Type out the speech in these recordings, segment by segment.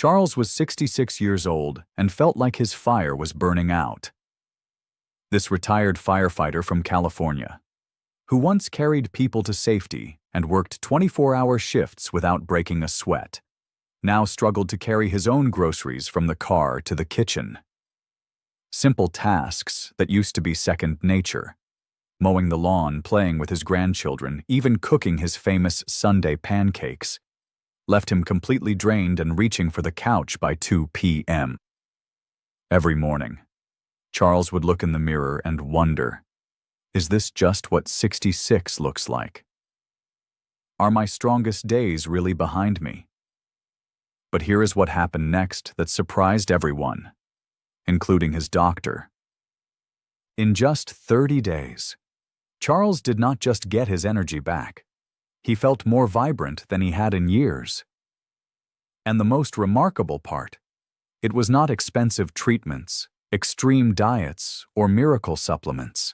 Charles was 66 years old and felt like his fire was burning out. This retired firefighter from California, who once carried people to safety and worked 24-hour shifts without breaking a sweat, now struggled to carry his own groceries from the car to the kitchen. Simple tasks that used to be second nature, mowing the lawn, playing with his grandchildren, even cooking his famous Sunday pancakes, left him completely drained and reaching for the couch by 2 p.m. Every morning, Charles would look in the mirror and wonder, is this just what 66 looks like? Are my strongest days really behind me? But here is what happened next that surprised everyone, including his doctor. In just 30 days, Charles did not just get his energy back. He felt more vibrant than he had in years. And the most remarkable part, it was not expensive treatments, extreme diets, or miracle supplements.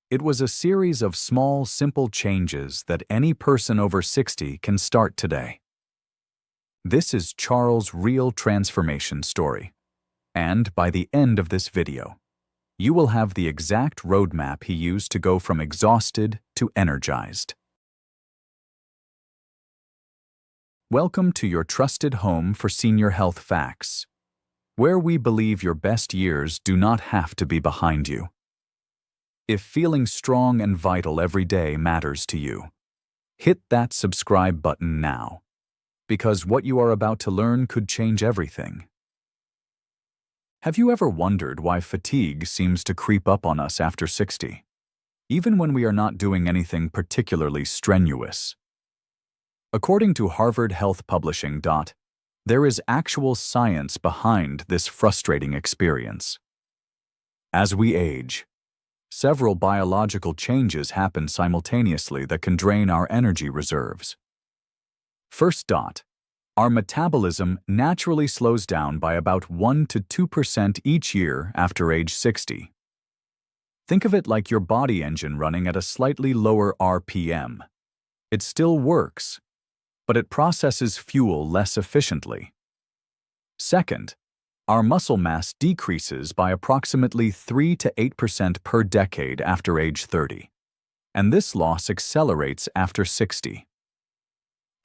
It was a series of small, simple changes that any person over 60 can start today. This is Charles' real transformation story. And by the end of this video, you will have the exact roadmap he used to go from exhausted to energized. Welcome to your trusted home for senior health facts, where we believe your best years do not have to be behind you. If feeling strong and vital every day matters to you, hit that subscribe button now, because what you are about to learn could change everything. Have you ever wondered why fatigue seems to creep up on us after 60, even when we are not doing anything particularly strenuous? According to Harvard Health Publishing, there is actual science behind this frustrating experience. As we age, several biological changes happen simultaneously that can drain our energy reserves. First, our metabolism naturally slows down by about 1 to 2% each year after age 60. Think of it like your body engine running at a slightly lower RPM. It still works, but it processes fuel less efficiently. Second, our muscle mass decreases by approximately 3 to 8% per decade after age 30, and this loss accelerates after 60.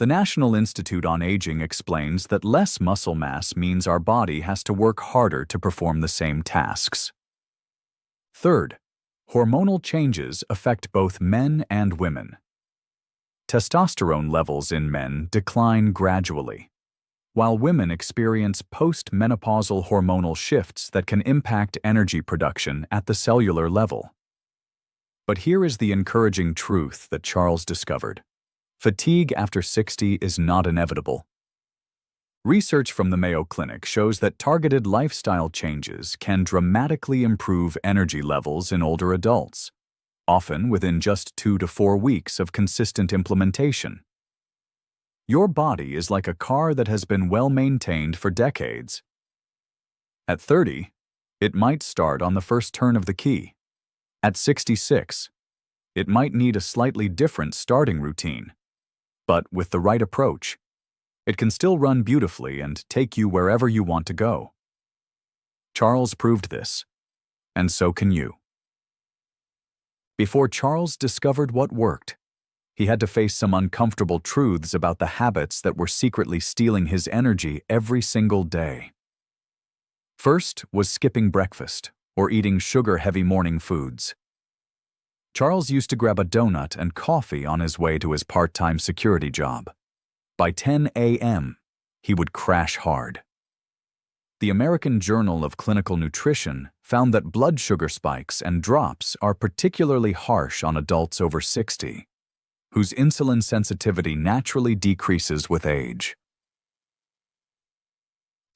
The National Institute on Aging explains that less muscle mass means our body has to work harder to perform the same tasks. Third, hormonal changes affect both men and women. Testosterone levels in men decline gradually, while women experience post-menopausal hormonal shifts that can impact energy production at the cellular level. But here is the encouraging truth that Charles discovered. Fatigue after 60 is not inevitable. Research from the Mayo Clinic shows that targeted lifestyle changes can dramatically improve energy levels in older adults, often within just 2 to 4 weeks of consistent implementation. Your body is like a car that has been well maintained for decades. At 30, it might start on the first turn of the key. At 66, it might need a slightly different starting routine. But with the right approach, it can still run beautifully and take you wherever you want to go. Charles proved this, and so can you. Before Charles discovered what worked, he had to face some uncomfortable truths about the habits that were secretly stealing his energy every single day. First was skipping breakfast or eating sugar-heavy morning foods. Charles used to grab a donut and coffee on his way to his part-time security job. By 10 a.m., he would crash hard. The American Journal of Clinical Nutrition found that blood sugar spikes and drops are particularly harsh on adults over 60, whose insulin sensitivity naturally decreases with age.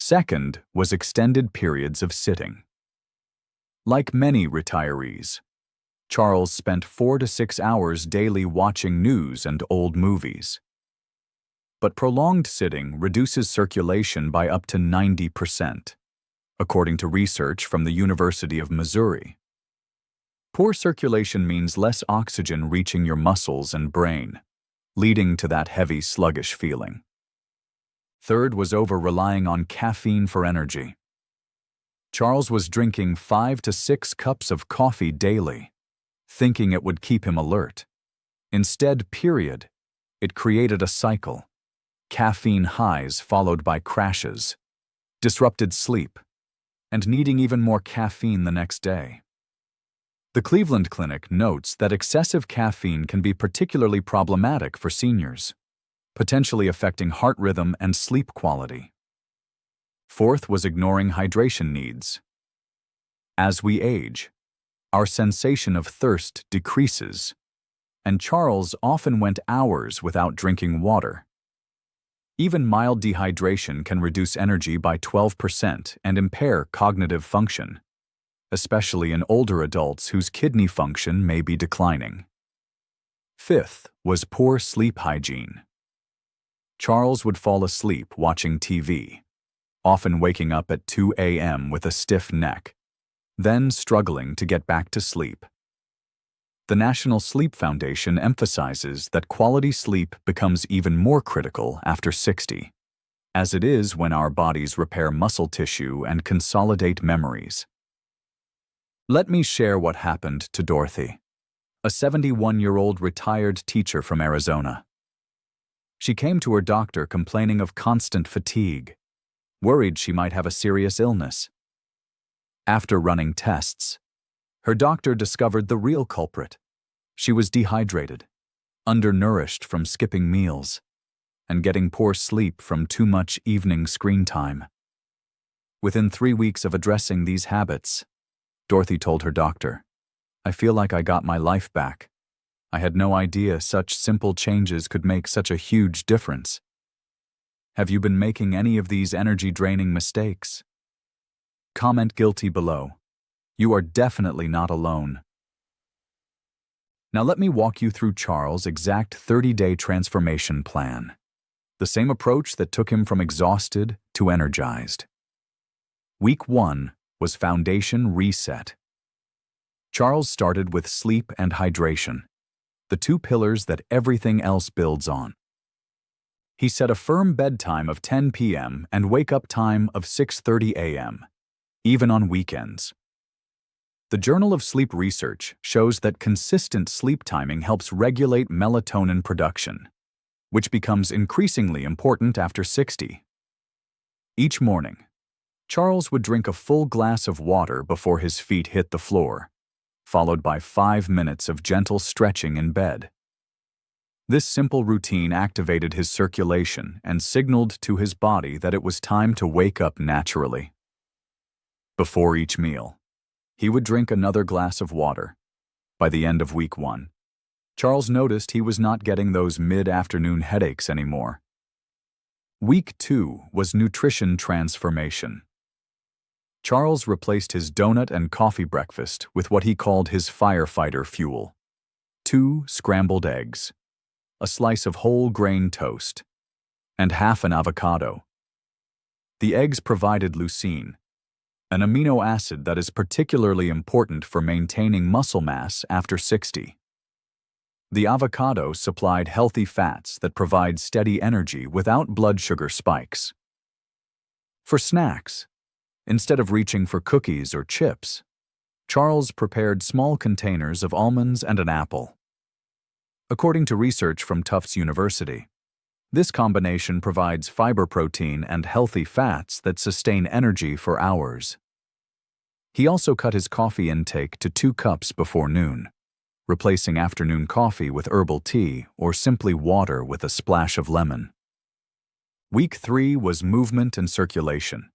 Second was extended periods of sitting. Like many retirees, Charles spent 4 to 6 hours daily watching news and old movies. But prolonged sitting reduces circulation by up to 90%, according to research from the University of Missouri. Poor circulation means less oxygen reaching your muscles and brain, leading to that heavy, sluggish feeling. Third was over-relying on caffeine for energy. Charles was drinking 5 to 6 cups of coffee daily, thinking it would keep him alert. Instead, it created a cycle. Caffeine highs followed by crashes, disrupted sleep, and needing even more caffeine the next day. The Cleveland Clinic notes that excessive caffeine can be particularly problematic for seniors, potentially affecting heart rhythm and sleep quality. Fourth was ignoring hydration needs. As we age, our sensation of thirst decreases, and Charles often went hours without drinking water. Even mild dehydration can reduce energy by 12% and impair cognitive function, especially in older adults whose kidney function may be declining. Fifth was poor sleep hygiene. Charles would fall asleep watching TV, often waking up at 2 a.m. with a stiff neck, then struggling to get back to sleep. The National Sleep Foundation emphasizes that quality sleep becomes even more critical after 60, as it is when our bodies repair muscle tissue and consolidate memories. Let me share what happened to Dorothy, a 71-year-old retired teacher from Arizona. She came to her doctor complaining of constant fatigue, worried she might have a serious illness. After running tests, her doctor discovered the real culprit. She was dehydrated, undernourished from skipping meals, and getting poor sleep from too much evening screen time. Within 3 weeks of addressing these habits, Dorothy told her doctor, "I feel like I got my life back. I had no idea such simple changes could make such a huge difference." Have you been making any of these energy-draining mistakes? Comment guilty below. You are definitely not alone. Now let me walk you through Charles' exact 30-day transformation plan. The same approach that took him from exhausted to energized. Week 1 was Foundation Reset. Charles started with sleep and hydration, the 2 pillars that everything else builds on. He set a firm bedtime of 10 p.m. and wake-up time of 6:30 a.m., even on weekends. The Journal of Sleep Research shows that consistent sleep timing helps regulate melatonin production, which becomes increasingly important after 60. Each morning, Charles would drink a full glass of water before his feet hit the floor, followed by 5 minutes of gentle stretching in bed. This simple routine activated his circulation and signaled to his body that it was time to wake up naturally. Before each meal, he would drink another glass of water. By the end of week 1, Charles noticed he was not getting those mid-afternoon headaches anymore. Week 2 was nutrition transformation. Charles replaced his donut and coffee breakfast with what he called his firefighter fuel: 2 scrambled eggs, a slice of whole grain toast, and half an avocado. The eggs provided leucine, an amino acid that is particularly important for maintaining muscle mass after 60. The avocado supplied healthy fats that provide steady energy without blood sugar spikes. For snacks, instead of reaching for cookies or chips, Charles prepared small containers of almonds and an apple. According to research from Tufts University, this combination provides fiber protein and healthy fats that sustain energy for hours. He also cut his coffee intake to 2 cups before noon, replacing afternoon coffee with herbal tea or simply water with a splash of lemon. Week 3 was movement and circulation.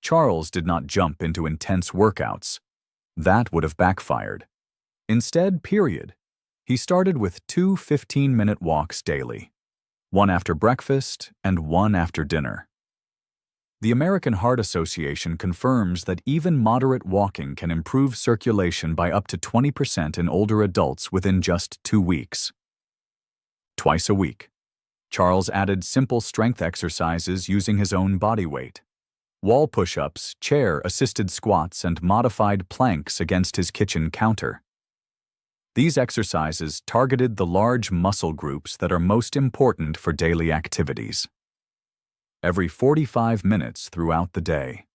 Charles did not jump into intense workouts. That would have backfired. Instead, he started with 2 15-minute walks daily, 1 after breakfast and 1 after dinner. The American Heart Association confirms that even moderate walking can improve circulation by up to 20% in older adults within just 2 weeks. Twice a week, Charles added simple strength exercises using his own body weight: wall push-ups, chair-assisted squats, and modified planks against his kitchen counter. These exercises targeted the large muscle groups that are most important for daily activities. every 45 minutes throughout the day.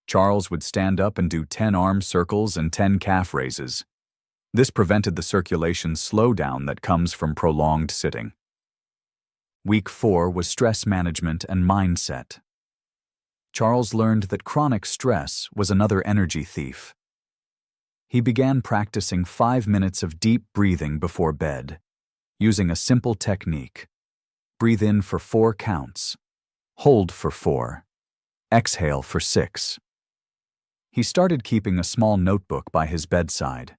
Charles would stand up and do 10 arm circles and 10 calf raises. This prevented the circulation slowdown that comes from prolonged sitting. Week 4 was stress management and mindset. Charles learned that chronic stress was another energy thief. He began practicing 5 minutes of deep breathing before bed, using a simple technique. Breathe in for 4 counts, hold for 4, exhale for 6. He started keeping a small notebook by his bedside,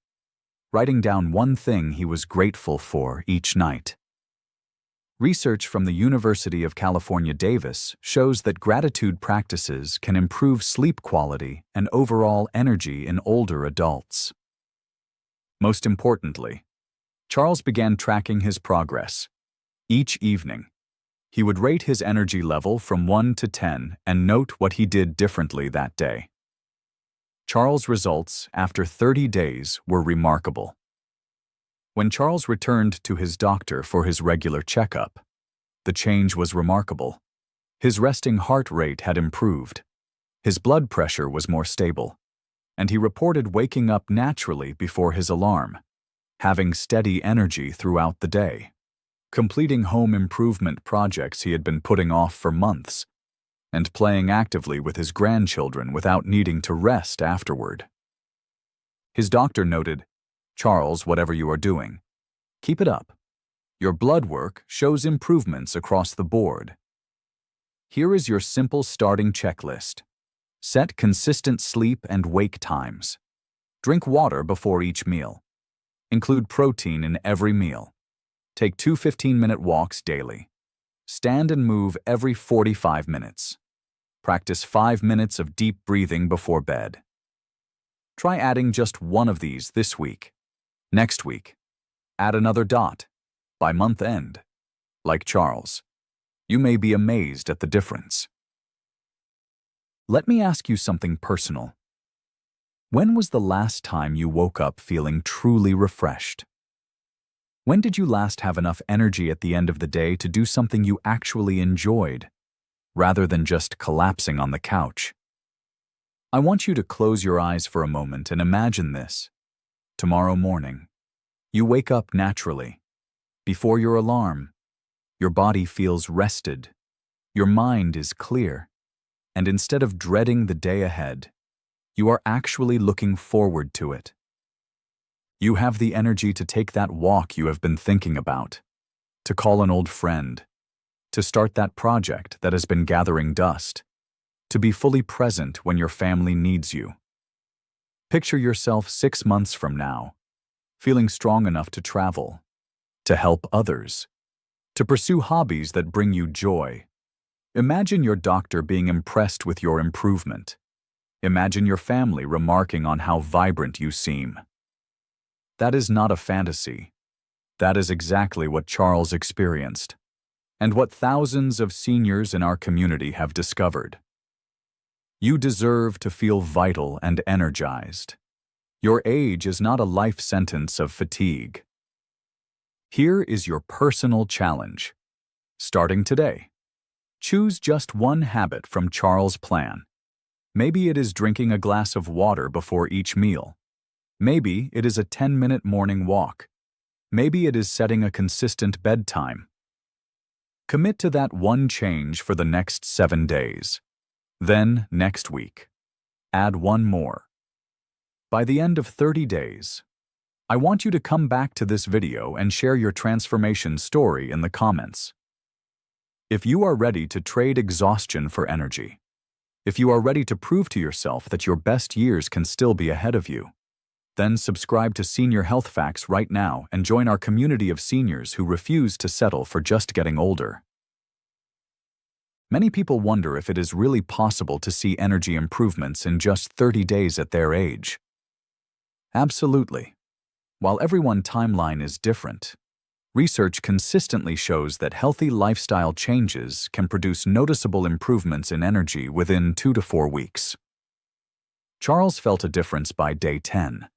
writing down one thing he was grateful for each night. Research from the University of California, Davis shows that gratitude practices can improve sleep quality and overall energy in older adults. Most importantly, Charles began tracking his progress. Each evening, he would rate his energy level from 1 to 10 and note what he did differently that day. Charles' results after 30 days were remarkable. When Charles returned to his doctor for his regular checkup, the change was remarkable. His resting heart rate had improved, his blood pressure was more stable, and he reported waking up naturally before his alarm, having steady energy throughout the day, completing home improvement projects he had been putting off for months, and playing actively with his grandchildren without needing to rest afterward. His doctor noted, "Charles, whatever you are doing, keep it up. Your blood work shows improvements across the board. Here is your simple starting checklist. Set consistent sleep and wake times. Drink water before each meal. Include protein in every meal. Take 2 15-minute walks daily. Stand and move every 45 minutes. Practice 5 minutes of deep breathing before bed." Try adding just one of these this week. Next week, add another dot. By month end, like Charles, you may be amazed at the difference. Let me ask you something personal. When was the last time you woke up feeling truly refreshed? When did you last have enough energy at the end of the day to do something you actually enjoyed, rather than just collapsing on the couch? I want you to close your eyes for a moment and imagine this. Tomorrow morning, you wake up naturally. Before your alarm, your body feels rested, your mind is clear, and instead of dreading the day ahead, you are actually looking forward to it. You have the energy to take that walk you have been thinking about, to call an old friend, to start that project that has been gathering dust, to be fully present when your family needs you. Picture yourself 6 months from now, feeling strong enough to travel, to help others, to pursue hobbies that bring you joy. Imagine your doctor being impressed with your improvement. Imagine your family remarking on how vibrant you seem. That is not a fantasy. That is exactly what Charles experienced, and what thousands of seniors in our community have discovered. You deserve to feel vital and energized. Your age is not a life sentence of fatigue. Here is your personal challenge. Starting today, choose just one habit from Charles' plan. Maybe it is drinking a glass of water before each meal. Maybe it is a 10-minute morning walk. Maybe it is setting a consistent bedtime. Commit to that one change for the next 7 days. Then, next week, add one more. By the end of 30 days, I want you to come back to this video and share your transformation story in the comments. If you are ready to trade exhaustion for energy, if you are ready to prove to yourself that your best years can still be ahead of you, then subscribe to Senior Health Facts right now and join our community of seniors who refuse to settle for just getting older. Many people wonder if it is really possible to see energy improvements in just 30 days at their age. Absolutely. While everyone's timeline is different, research consistently shows that healthy lifestyle changes can produce noticeable improvements in energy within 2 to 4 weeks. Charles felt a difference by day 10,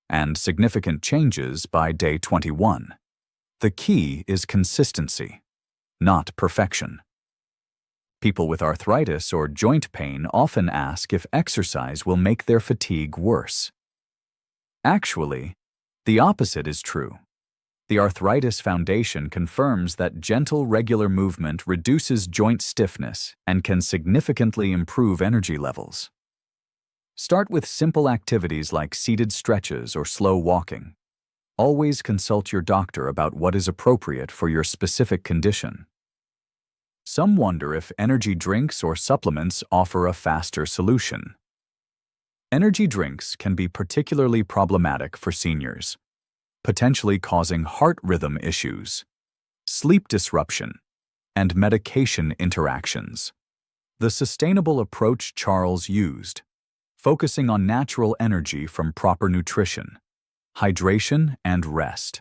and significant changes by day 21. The key is consistency, not perfection. People with arthritis or joint pain often ask if exercise will make their fatigue worse. Actually, the opposite is true. The Arthritis Foundation confirms that gentle, regular movement reduces joint stiffness and can significantly improve energy levels. Start with simple activities like seated stretches or slow walking. Always consult your doctor about what is appropriate for your specific condition. Some wonder if energy drinks or supplements offer a faster solution. Energy drinks can be particularly problematic for seniors, potentially causing heart rhythm issues, sleep disruption, and medication interactions. The sustainable approach Charles used, focusing on natural energy from proper nutrition, hydration, and rest,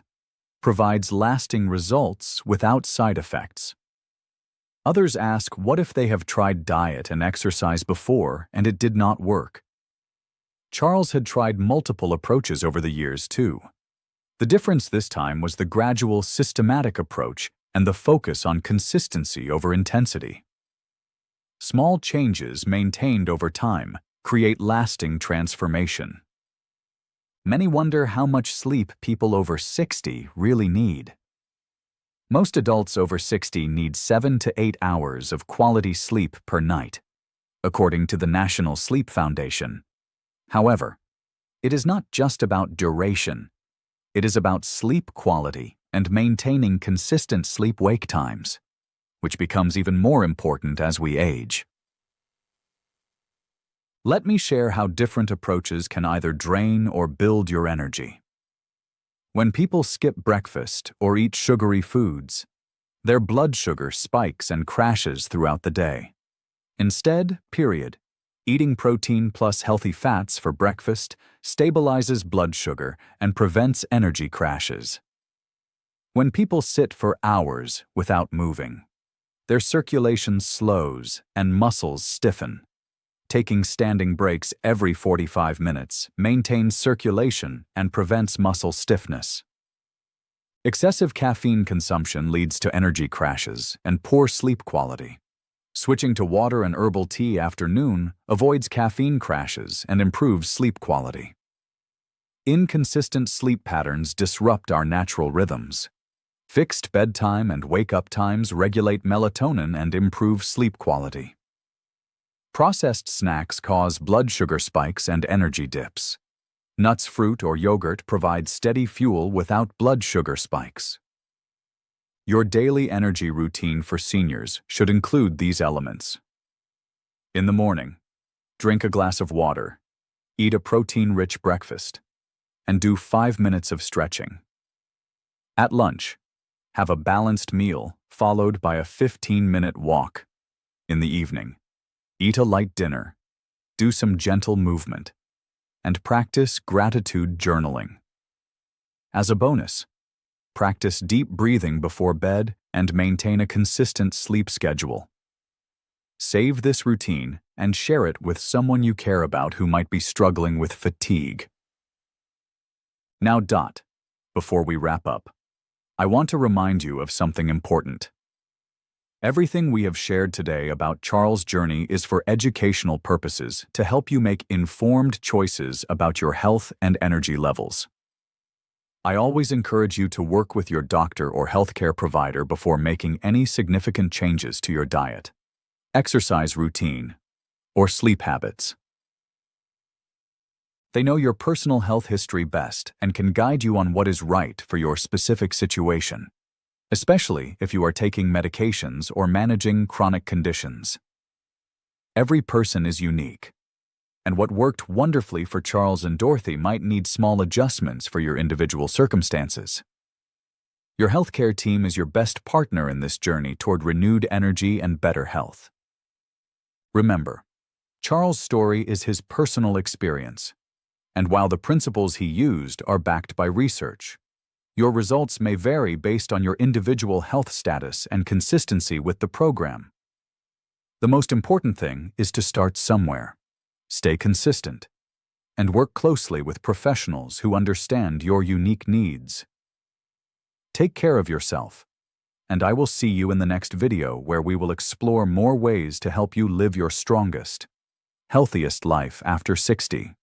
provides lasting results without side effects. Others ask what if they have tried diet and exercise before and it did not work. Charles had tried multiple approaches over the years too. The difference this time was the gradual, systematic approach and the focus on consistency over intensity. Small changes maintained over time create lasting transformation. Many wonder how much sleep people over 60 really need. Most adults over 60 need 7 to 8 hours of quality sleep per night, according to the National Sleep Foundation. However, it is not just about duration. It is about sleep quality and maintaining consistent sleep-wake times, which becomes even more important as we age. Let me share how different approaches can either drain or build your energy. When people skip breakfast or eat sugary foods, their blood sugar spikes and crashes throughout the day. Instead, eating protein plus healthy fats for breakfast stabilizes blood sugar and prevents energy crashes. When people sit for hours without moving, their circulation slows and muscles stiffen. Taking standing breaks every 45 minutes maintains circulation and prevents muscle stiffness. Excessive caffeine consumption leads to energy crashes and poor sleep quality. Switching to water and herbal tea after noon avoids caffeine crashes and improves sleep quality. Inconsistent sleep patterns disrupt our natural rhythms. Fixed bedtime and wake-up times regulate melatonin and improve sleep quality. Processed snacks cause blood sugar spikes and energy dips. Nuts, fruit, or yogurt provide steady fuel without blood sugar spikes. Your daily energy routine for seniors should include these elements. In the morning, drink a glass of water, eat a protein-rich breakfast, and do 5 minutes of stretching. At lunch, have a balanced meal followed by a 15-minute walk. In the evening, eat a light dinner, do some gentle movement, and practice gratitude journaling. As a bonus, practice deep breathing before bed and maintain a consistent sleep schedule. Save this routine and share it with someone you care about who might be struggling with fatigue. Now, before we wrap up, I want to remind you of something important. Everything we have shared today about Charles' journey is for educational purposes to help you make informed choices about your health and energy levels. I always encourage you to work with your doctor or healthcare provider before making any significant changes to your diet, exercise routine, or sleep habits. They know your personal health history best and can guide you on what is right for your specific situation, especially if you are taking medications or managing chronic conditions. Every person is unique, and what worked wonderfully for Charles and Dorothy might need small adjustments for your individual circumstances. Your healthcare team is your best partner in this journey toward renewed energy and better health. Remember, Charles' story is his personal experience, and while the principles he used are backed by research, your results may vary based on your individual health status and consistency with the program. The most important thing is to start somewhere, stay consistent, and work closely with professionals who understand your unique needs. Take care of yourself, and I will see you in the next video where we will explore more ways to help you live your strongest, healthiest life after 60.